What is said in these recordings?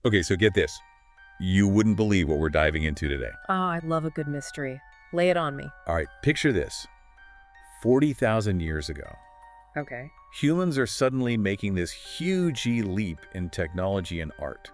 Okay, so get this. You wouldn't believe what we're diving into today. Oh, I love a good mystery. Lay it on me. All right, picture this. 40,000 years ago, Okay. humans are suddenly making this huge leap in technology and art.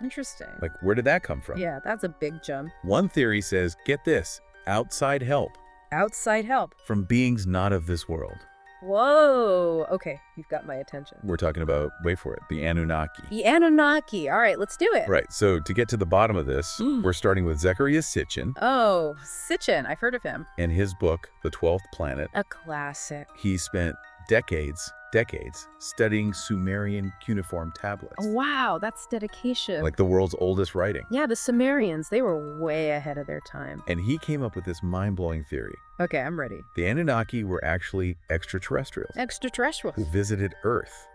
Interesting. Like, where did that come from? Yeah, that's a big jump. One theory says, get this, outside help Outside help. from beings not of this world. Whoa. Okay, you've got my attention. We're talking about, wait for it, the Anunnaki. The Anunnaki. All right, let's do it. Right, so to get to the bottom of this, we're starting with Zecharia Sitchin Oh, Sitchin. I've heard of him. and his book, The 12th Planet. A classic. He spent decades studying Sumerian cuneiform tablets. Oh, wow, that's dedication. Like the world's oldest writing. Yeah, the Sumerians, they were way ahead of their time. And he came up with this mind-blowing theory. Okay, I'm ready. The Anunnaki were actually extraterrestrials Extraterrestrials. who visited Earth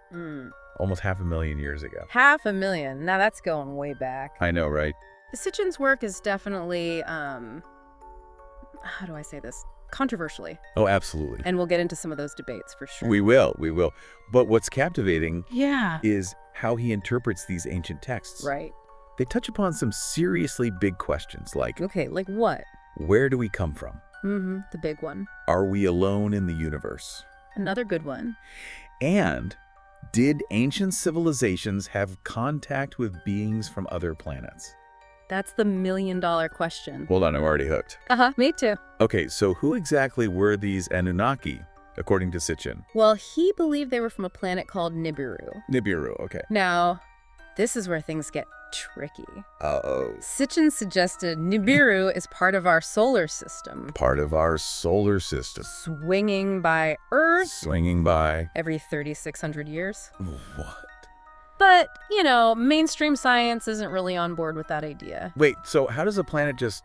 almost 500,000 years ago. 500,000. Now that's going way back. I know, right? The Sitchin's work is definitely, how do I say this? Controversially. Oh, absolutely. And we'll get into some of those debates for sure. We will. But what's captivating Yeah. is how he interprets these ancient texts. Right. They touch upon some seriously big questions like, Okay, like what? where do we come from? The big one. Are we alone in the universe? Another good one. And did ancient civilizations have contact with beings from other planets? That's the million-dollar question. Hold on, I'm already hooked. Me too. Okay, so who exactly were these Anunnaki, according to Sitchin? Well, he believed they were from a planet called Nibiru. Nibiru, okay. Now, this is where things get tricky. Uh-oh. Sitchin suggested Nibiru is part of our solar system, Part of our solar system. swinging by Earth Swinging by. every 3,600 years. What? But, you know, mainstream science isn't really on board with that idea. Wait, so how does a planet just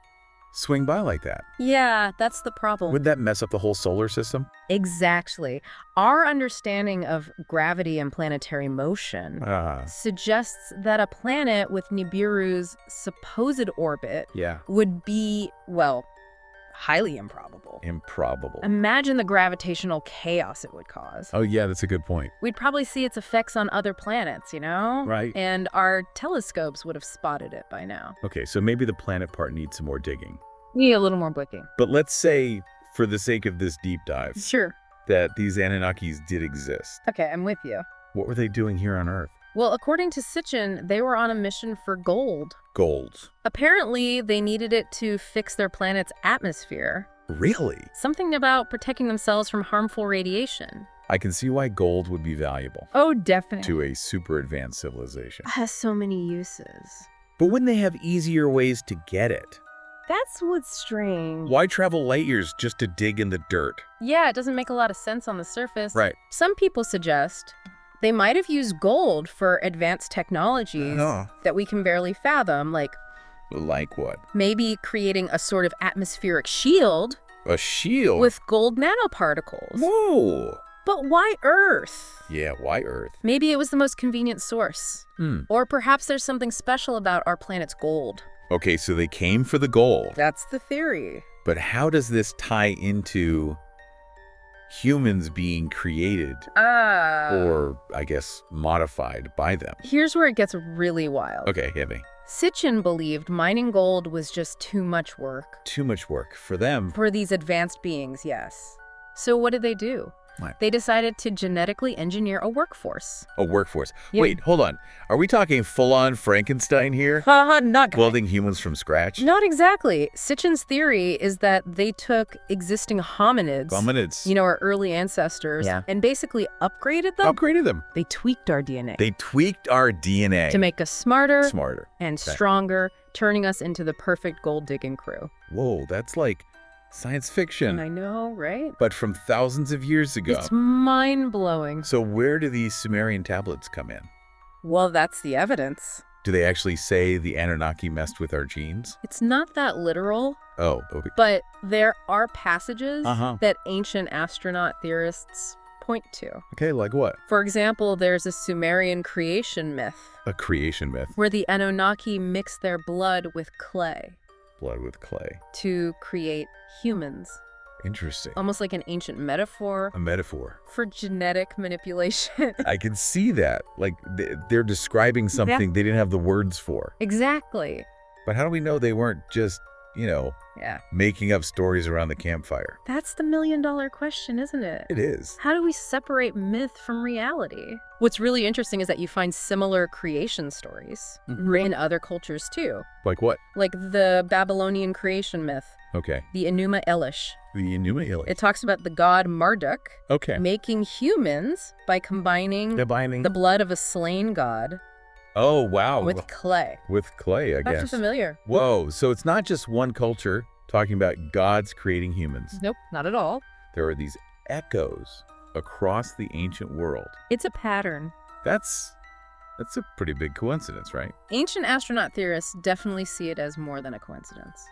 swing by like that? Yeah, that's the problem. Would that mess up the whole solar system? Exactly. Our understanding of gravity and planetary motion suggests that a planet with Nibiru's supposed orbit Yeah. would be, well, highly improbable. Improbable. Imagine the gravitational chaos it would cause. Oh, yeah, that's a good point. We'd probably see its effects on other planets, you know? Right. And our telescopes would have spotted it by now. Okay, so maybe the planet part needs some more digging. Need a little more blicking. But let's say, for the sake of this deep dive, Sure. that these Anunnakis did exist. Okay, I'm with you. What were they doing here on Earth? Well, according to Sitchin, they were on a mission for gold. Gold. Apparently, they needed it to fix their planet's atmosphere. Really? Something about protecting themselves from harmful radiation. I can see why gold would be valuable Oh, definitely. to a super advanced civilization. Has so many uses. But wouldn't they have easier ways to get it? That's what's strange. Why travel light years just to dig in the dirt? Yeah, it doesn't make a lot of sense on the surface. Right. Some people suggest they might have used gold for advanced technologies that we can barely fathom, like Like what? maybe creating a sort of atmospheric shield A shield? with gold nanoparticles. Whoa! But why Earth? Yeah, why Earth? Maybe it was the most convenient source. Or perhaps there's something special about our planet's gold. Okay, so they came for the gold. That's the theory. But how does this tie into humans being created or, I guess, modified by them? Here's where it gets really wild. Okay, hit me. Sitchin believed mining gold was just too much work. Too much work for them. For these advanced beings, yes. So what did they do? What? They decided to genetically engineer a workforce. A workforce. Yeah. Wait, hold on. Are we talking full-on Frankenstein here? Haha, not quite. Welding humans from scratch? Not exactly. Sitchin's theory is that they took existing hominids, Hominids. you know, our early ancestors, and basically upgraded them. Upgraded them. They tweaked our DNA They tweaked our DNA. to make us smarter Smarter. and Okay. stronger, turning us into the perfect gold-digging crew. Whoa, that's like science fiction. I know, right? But from thousands of years ago. It's mind-blowing. So where do these Sumerian tablets come in? Well, that's the evidence. Do they actually say the Anunnaki messed with our genes? It's not that literal, Oh, okay. but there are passages Uh-huh. that ancient astronaut theorists point to. Okay, like what? For example, there's a Sumerian creation myth A creation myth. where the Anunnaki mix their blood with clay Blood with clay. to create humans. Interesting. Almost like an ancient metaphor. A metaphor. For genetic manipulation. I can see that. Like, they're describing something they didn't have the words for. Exactly. But how do we know they weren't just, making up stories around the campfire? That's the million-dollar question, isn't it? It is. How do we separate myth from reality? What's really interesting is that you find similar creation stories in other cultures, too. Like what? Like the Babylonian creation myth. Okay. The Enuma Elish. The Enuma Elish. It talks about the god Marduk making humans by combining the blood of a slain god with clay. With clay, I guess. That's familiar. Whoa, so it's not just one culture talking about gods creating humans. Nope, not at all. There are these echoes across the ancient world. It's a pattern. That's a pretty big coincidence, right? Ancient astronaut theorists definitely see it as more than a coincidence.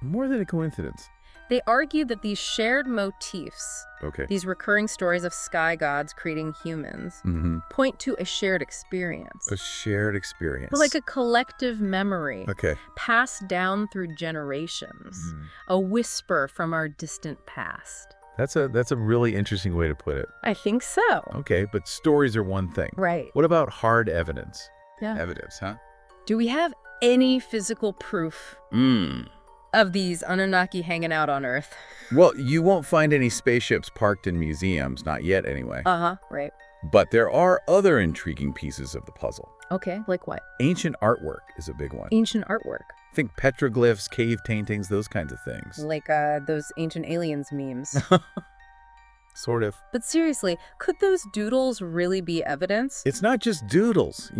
More than a coincidence. They argue that these shared motifs, these recurring stories of sky gods creating humans, point to a shared experience. A shared experience. Like a collective memory. Okay. Passed down through generations. A whisper from our distant past. That's a really interesting way to put it. I think so. Okay, but stories are one thing. Right. What about hard evidence? Yeah. Evidence, huh? Do we have any physical proof of these Anunnaki hanging out on Earth? Well, you won't find any spaceships parked in museums, not yet anyway. Right. But there are other intriguing pieces of the puzzle. Okay, like what? Ancient artwork is a big one. Ancient artwork? Think petroglyphs, cave paintings, those kinds of things. Like those ancient aliens memes. Sort of. But seriously, could those doodles really be evidence? It's not just doodles,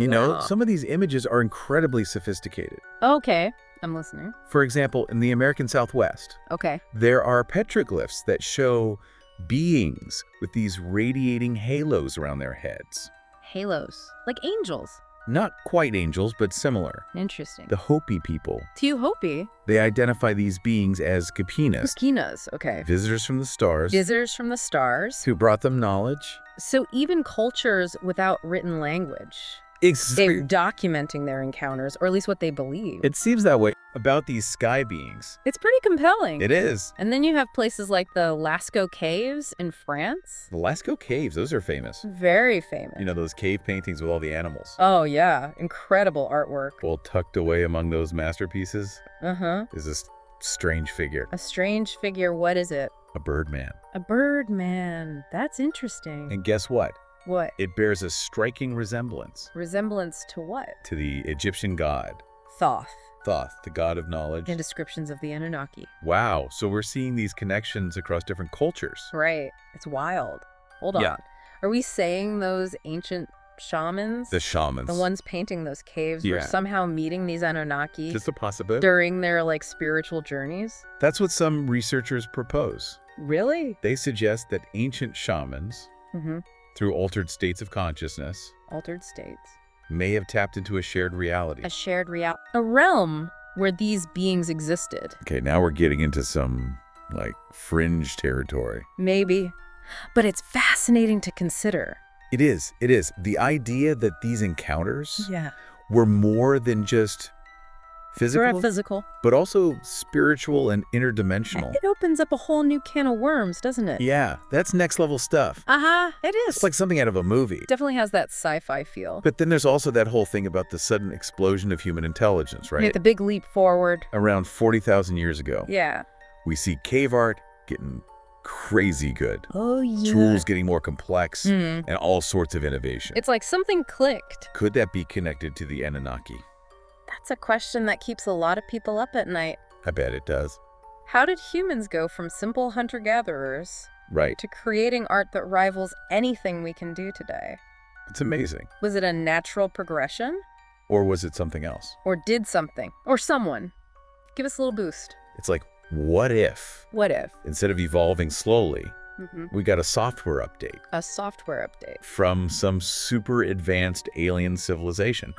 Some of these images are incredibly sophisticated. Okay, I'm listening. For example, in the American Southwest, there are petroglyphs that show beings with these radiating halos around their heads. Halos? Like angels? Not quite angels, but similar. Interesting. The Hopi people. Hopi? They identify these beings as Kapinas. Kapinas, okay. Visitors from the stars. Visitors from the stars. Who brought them knowledge. So even cultures without written language, they're documenting their encounters, or at least what they believe. It seems that way about these sky beings. It's pretty compelling. It is. And then you have places like the Lascaux Caves in France. The Lascaux Caves, those are famous. Very famous. Those cave paintings with all the animals. Oh, yeah. Incredible artwork. Well, tucked away among those masterpieces is a strange figure. A strange figure. What is it? A birdman. A birdman. That's interesting. And guess what? What? It bears a striking resemblance. Resemblance to what? To the Egyptian god. Thoth. Thoth, the god of knowledge. And descriptions of the Anunnaki. Wow, so we're seeing these connections across different cultures. Right. It's wild. Hold on. Are we saying those ancient shamans? The shamans. The ones painting those caves were somehow meeting these Anunnaki? Just a possibility. During their, spiritual journeys? That's what some researchers propose. Really? They suggest that ancient shamans, through altered states of consciousness, may have tapped into a shared reality. A shared reality. A realm where these beings existed. Okay, now we're getting into some, fringe territory. Maybe. But it's fascinating to consider. It is. It is. The idea that these encounters were more than just physical, but also spiritual and interdimensional. It opens up a whole new can of worms, doesn't it? Yeah, that's next level stuff. It is. It's like something out of a movie. Definitely has that sci-fi feel. But then there's also that whole thing about the sudden explosion of human intelligence, right? Yeah, the big leap forward. Around 40,000 years ago. Yeah. We see cave art getting crazy good. Oh, yeah. Tools getting more complex and all sorts of innovation. It's like something clicked. Could that be connected to the Anunnaki? That's a question that keeps a lot of people up at night. I bet it does. How did humans go from simple hunter-gatherers to creating art that rivals anything we can do today? It's amazing. Was it a natural progression? Or was it something else? Or did something? Or someone? Give us a little boost. It's like, what if? What if? Instead of evolving slowly, we got a software update. A software update. From some super advanced alien civilization.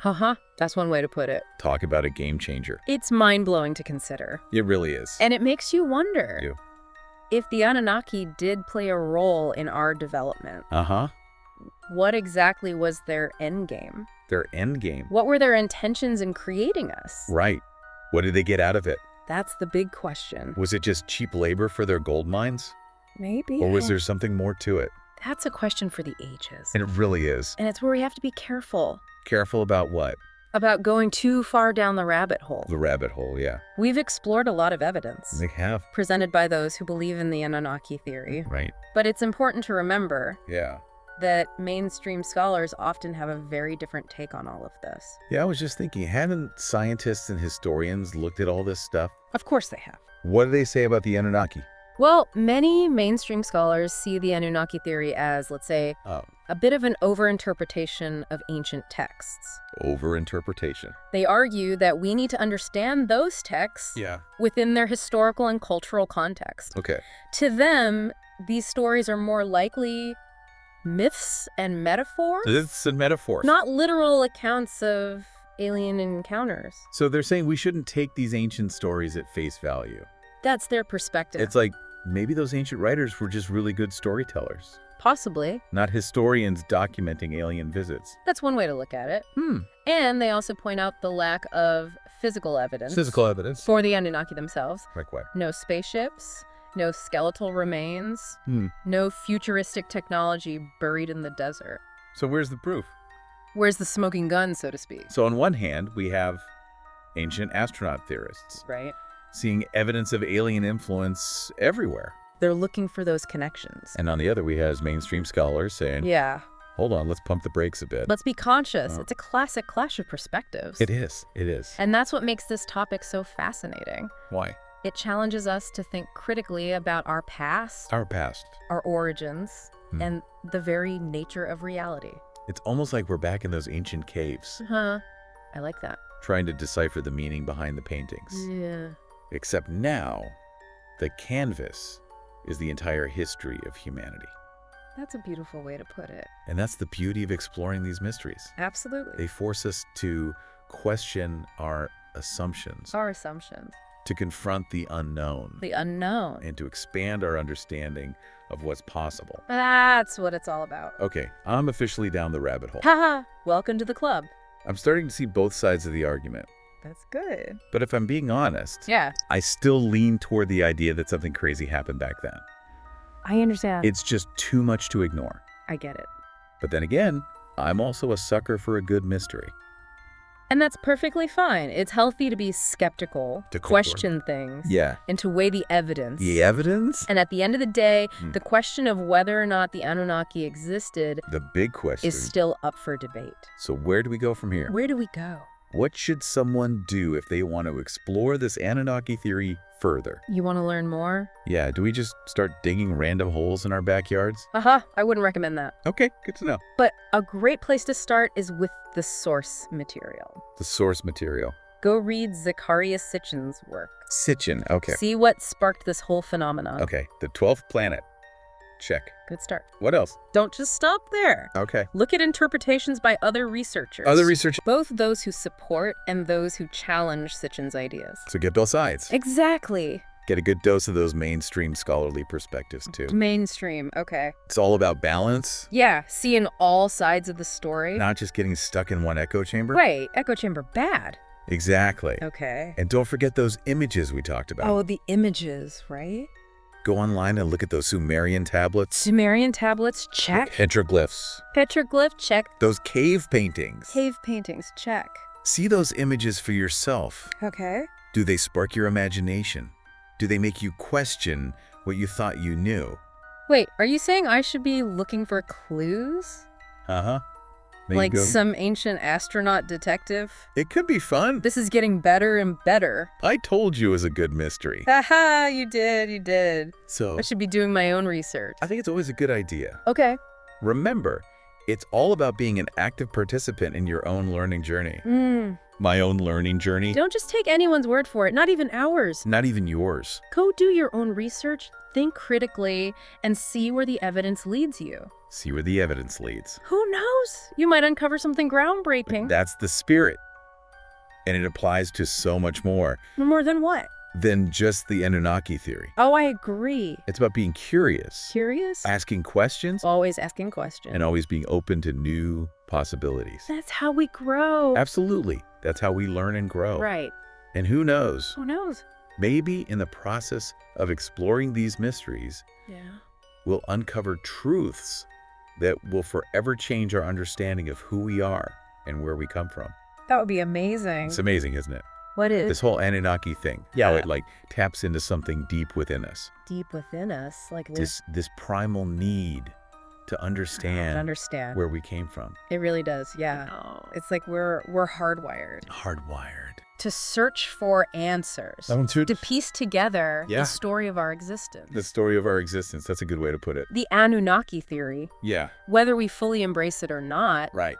That's one way to put it. Talk about a game changer. It's mind-blowing to consider. It really is. And it makes you wonder if the Anunnaki did play a role in our development. What exactly was their end game? Their end game? What were their intentions in creating us? Right. What did they get out of it? That's the big question. Was it just cheap labor for their gold mines? Maybe. Or was there something more to it? That's a question for the ages. And it really is. And it's where we have to be careful. Careful about what? About going too far down the rabbit hole. The rabbit hole, yeah. We've explored a lot of evidence. They have. Presented by those who believe in the Anunnaki theory. Right. But it's important to remember that mainstream scholars often have a very different take on all of this. Yeah, I was just thinking, haven't scientists and historians looked at all this stuff? Of course they have. What do they say about the Anunnaki? Well, many mainstream scholars see the Anunnaki theory as, let's say, a bit of an overinterpretation of ancient texts. Overinterpretation. They argue that we need to understand those texts within their historical and cultural context. Okay. To them, these stories are more likely myths and metaphors. Myths and metaphors. Not literal accounts of alien encounters. So they're saying we shouldn't take these ancient stories at face value. That's their perspective. It's like maybe those ancient writers were just really good storytellers. Possibly. Not historians documenting alien visits. That's one way to look at it. And they also point out the lack of physical evidence. Physical evidence. For the Anunnaki themselves. Like what? No spaceships, no skeletal remains, no futuristic technology buried in the desert. So where's the proof? Where's the smoking gun, so to speak? So on one hand, we have ancient astronaut theorists. Right. Seeing evidence of alien influence everywhere. They're looking for those connections. And on the other, we have mainstream scholars saying, hold on, let's pump the brakes a bit. Let's be conscious. It's a classic clash of perspectives. It is. It is. And that's what makes this topic so fascinating. Why? It challenges us to think critically about our past, our origins, and the very nature of reality. It's almost like we're back in those ancient caves. I like that. Trying to decipher the meaning behind the paintings. Yeah. Except now, the canvas is the entire history of humanity. That's a beautiful way to put it. And that's the beauty of exploring these mysteries. Absolutely. They force us to question our assumptions. To confront the unknown. And to expand our understanding of what's possible. That's what it's all about. Okay, I'm officially down the rabbit hole. Haha, welcome to the club. I'm starting to see both sides of the argument. That's good. But if I'm being honest, yeah, I still lean toward the idea that something crazy happened back then. I understand. It's just too much to ignore. I get it. But then again, I'm also a sucker for a good mystery. And that's perfectly fine. It's healthy to be skeptical, to question things, and to weigh the evidence. The evidence? And at the end of the day, the question of whether or not the Anunnaki existed, the big question, is still up for debate. So where do we go from here? Where do we go? What should someone do if they want to explore this Anunnaki theory further? You want to learn more? Yeah, do we just start digging random holes in our backyards? I wouldn't recommend that. Okay, good to know. But a great place to start is with the source material. The source material. Go read Zecharia Sitchin's work. Sitchin, okay. See what sparked this whole phenomenon. Okay, the 12th planet. Check. Good start. What else? Don't just stop there. Okay. Look at interpretations by other researchers. Both those who support and those who challenge Sitchin's ideas. So get both sides. Exactly. Get a good dose of those mainstream scholarly perspectives, too. Mainstream, okay. It's all about balance. Yeah, seeing all sides of the story. Not just getting stuck in one echo chamber. Right, echo chamber bad. Exactly. Okay. And don't forget those images we talked about. Oh, the images, right? Go online and look at those Sumerian tablets. Sumerian tablets, check. Petroglyphs. Petroglyph, check. Those cave paintings. Cave paintings, check. See those images for yourself. Okay. Do they spark your imagination? Do they make you question what you thought you knew? Wait, are you saying I should be looking for clues? Like some ancient astronaut detective? It could be fun. This is getting better and better. I told you it was a good mystery. Haha, you did. So I should be doing my own research. I think it's always a good idea. Okay. Remember, it's all about being an active participant in your own learning journey. My own learning journey. Don't just take anyone's word for it, not even ours. Not even yours. Go do your own research, think critically, and see where the evidence leads you. See where the evidence leads. Who knows? You might uncover something groundbreaking. That's the spirit. And it applies to so much more. More than what? Than just the Anunnaki theory. Oh, I agree. It's about being curious. Curious? Asking questions. Always asking questions. And always being open to new possibilities. That's how we grow. Absolutely. That's how we learn and grow. Right. And who knows? Who knows? Maybe in the process of exploring these mysteries, will uncover truths that will forever change our understanding of who we are and where we come from. That would be amazing. It's amazing, isn't it? What is? This whole Anunnaki thing. Yeah. It like taps into something deep within us. Deep within us. Like this primal need to understand where we came from. It really does, yeah. It's like we're hardwired. Hardwired. To search for answers. To piece together the story of our existence. The story of our existence. That's a good way to put it. The Anunnaki theory. Yeah. Whether we fully embrace it or not. Right.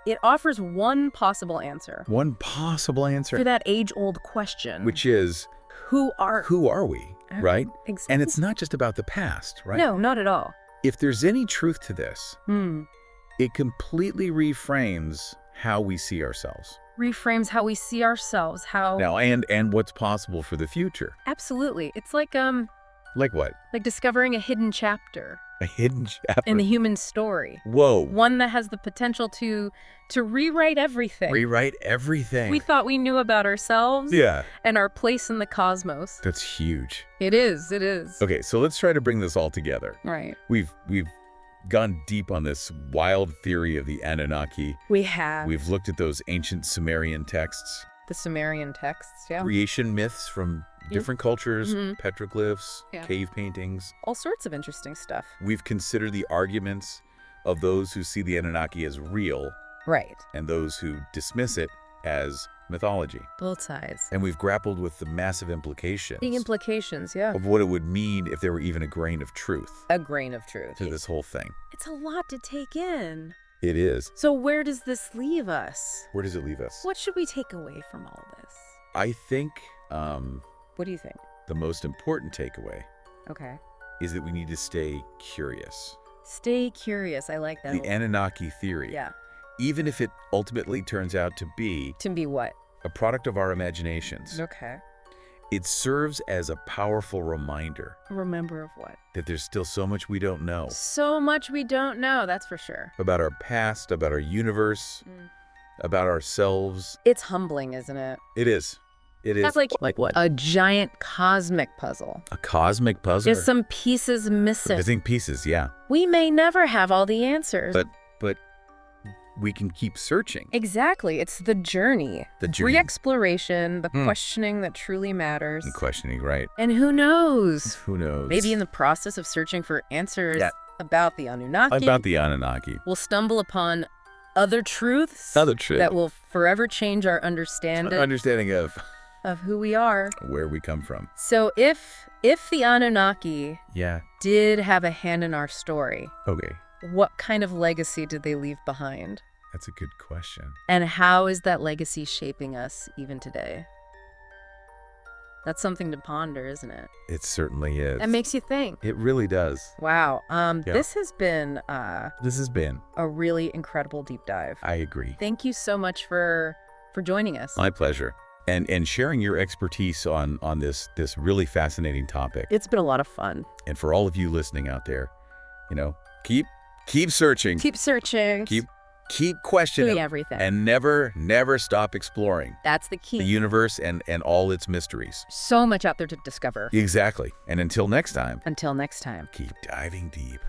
It offers one possible answer. One possible answer. For that age-old question. Which is, who are we, right? Exactly. And it's not just about the past, right? No, not at all. If there's any truth to this, it completely reframes how we see ourselves. Reframes how we see ourselves, how... Now, and what's possible for the future. Absolutely. It's like, Like what? Like discovering a hidden chapter. A hidden chapter? In the human story. Whoa. One that has the potential to rewrite everything. Rewrite everything. We thought we knew about ourselves. Yeah. And our place in the cosmos. That's huge. It is. It is. Okay, so let's try to bring this all together. Right. We've gone deep on this wild theory of the Anunnaki. We have. We've looked at those ancient Sumerian texts. The Sumerian texts, yeah. Creation myths from different cultures, petroglyphs, cave paintings. All sorts of interesting stuff. We've considered the arguments of those who see the Anunnaki as real. Right. And those who dismiss it as mythology. Both sides. And we've grappled with the massive implications. The implications, yeah. Of what it would mean if there were even a grain of truth. A grain of truth. To this whole thing. It's a lot to take in. It is. So where does this leave us? Where does it leave us? What should we take away from all this? I think... what do you think? The most important takeaway... Okay. ...is that we need to stay curious. Stay curious. I like that. The Anunnaki theory. Yeah. Even if it ultimately turns out to be... To be what? A product of our imaginations. Okay. It serves as a powerful reminder. A remember of what? That there's still so much we don't know. So much we don't know, that's for sure. About our past, about our universe, about ourselves. It's humbling, isn't it? It is. It is. That's like what? A giant cosmic puzzle. A cosmic puzzle? There's some pieces missing. Missing pieces, yeah. We may never have all the answers. But we can keep searching. Exactly. It's the journey. The journey. Re-exploration, the questioning that truly matters. And questioning, right. And who knows? Who knows? Maybe in the process of searching for answers about the Anunnaki. About the Anunnaki. We'll stumble upon other truths. That will forever change our understanding. Understanding of who we are. Where we come from. So if the Anunnaki did have a hand in our story. Okay. What kind of legacy did they leave behind? That's a good question. And how is that legacy shaping us even today? That's something to ponder, isn't it? It certainly is. That makes you think. It really does. Wow. This has been a really incredible deep dive. I agree. Thank you so much for joining us. My pleasure. And sharing your expertise on this really fascinating topic. It's been a lot of fun. And for all of you listening out there, keep searching. Keep searching. Keep questioning everything. And never stop exploring. That's the key. The universe and all its mysteries. So much out there to discover. Exactly. And until next time. Until next time. Keep diving deep.